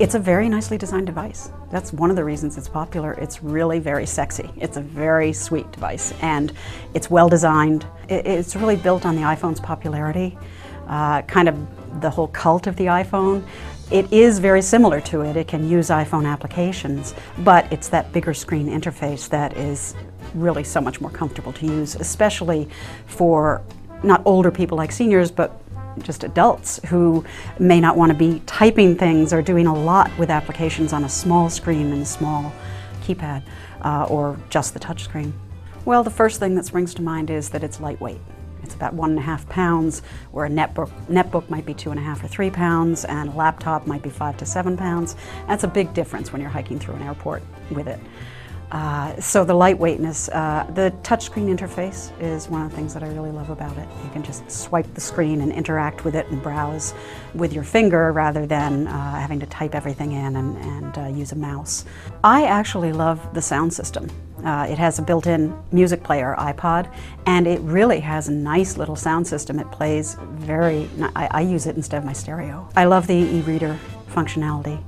It's a very nicely designed device. That's one of the reasons it's popular. It's really very sexy. It's a very sweet device, and it's well designed. It's really built on the iPhone's popularity, kind of the whole cult of the iPhone. It is very similar to it. It can use iPhone applications, but it's that bigger screen interface that is really so much more comfortable to use, especially for not older people like seniors, but just adults who may not want to be typing things or doing a lot with applications on a small screen and a small keypad, or just the touch screen. Well, the first thing that springs to mind is that it's lightweight. It's about 1.5 pounds, where a netbook might be 2.5 or 3 pounds, and a laptop might be 5 to 7 pounds. That's a big difference when you're hiking through an airport with it. So the lightweightness, the touchscreen interface is one of the things that I really love about it. You can just swipe the screen and interact with it and browse with your finger rather than having to type everything in and use a mouse. I actually love the sound system. It has a built-in music player, iPod, and it really has a nice little sound system. It plays I use it instead of my stereo. I love the e-reader functionality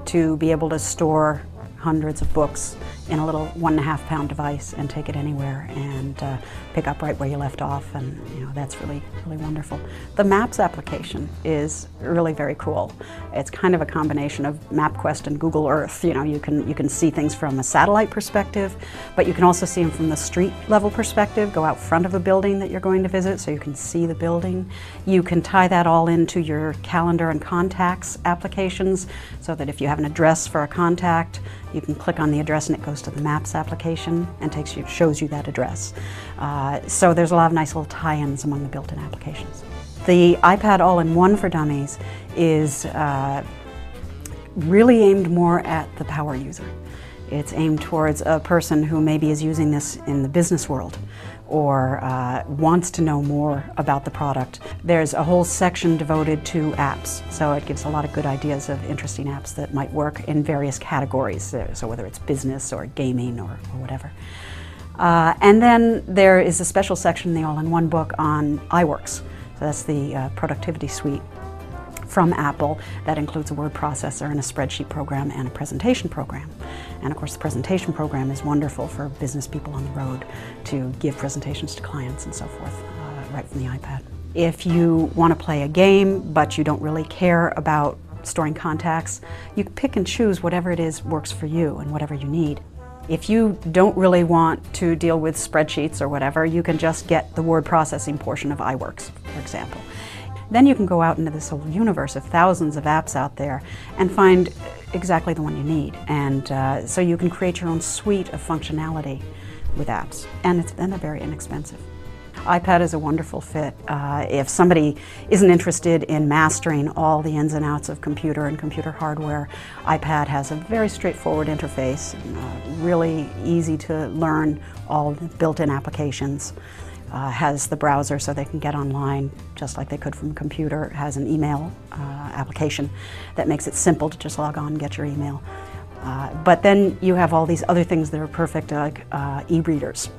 to be able to store hundreds of books in a little 1.5 pound device and take it anywhere and pick up right where you left off, and that's really wonderful. The Maps application is really very cool. It's kind of a combination of MapQuest and Google Earth. You can see things from a satellite perspective, but you can also see them from the street level perspective. Go out front of a building that you're going to visit so you can see the building. You can tie that all into your calendar and contacts applications so that if you have an address for a contact, you can click on the address and it goes to the Maps application and shows you that address. So there's a lot of nice little tie-ins among the built-in applications. The iPad All-in-One for Dummies is really aimed more at the power user. It's aimed towards a person who maybe is using this in the business world or wants to know more about the product. There's a whole section devoted to apps, so it gives a lot of good ideas of interesting apps that might work in various categories, so whether it's business or gaming or whatever. And then there is a special section in the All-in-One book on iWorks. So that's the productivity suite from Apple that includes a word processor and a spreadsheet program and a presentation program. And of course the presentation program is wonderful for business people on the road to give presentations to clients and so forth right from the iPad. If you want to play a game but you don't really care about storing contacts, you can pick and choose whatever it is works for you and whatever you need. If you don't really want to deal with spreadsheets or whatever, you can just get the word processing portion of iWorks, for example. Then you can go out into this whole universe of thousands of apps out there and find exactly the one you need. And so you can create your own suite of functionality with apps. And they're very inexpensive. iPad is a wonderful fit. If somebody isn't interested in mastering all the ins and outs of computer and computer hardware, iPad has a very straightforward interface, really easy to learn, all built-in applications. Has the browser so they can get online just like they could from a computer. Has an email application that makes it simple to just log on and get your email. But then you have all these other things that are perfect, like e-readers.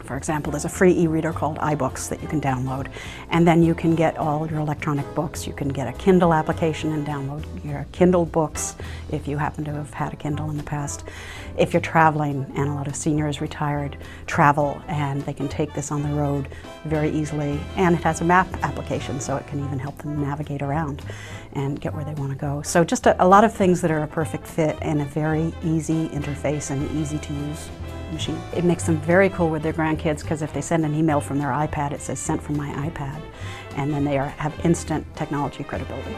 For example, there's a free e-reader called iBooks that you can download, and then you can get all your electronic books. You can get a Kindle application and download your Kindle books if you happen to have had a Kindle in the past. If you're traveling, and a lot of seniors retired travel, and they can take this on the road very easily, and it has a map application so it can even help them navigate around and get where they want to go. So just a lot of things that are a perfect fit and a very easy interface and easy to use machine. It makes them very cool with their grandkids, because if they send an email from their iPad, it says sent from my iPad, and then they have instant technology credibility.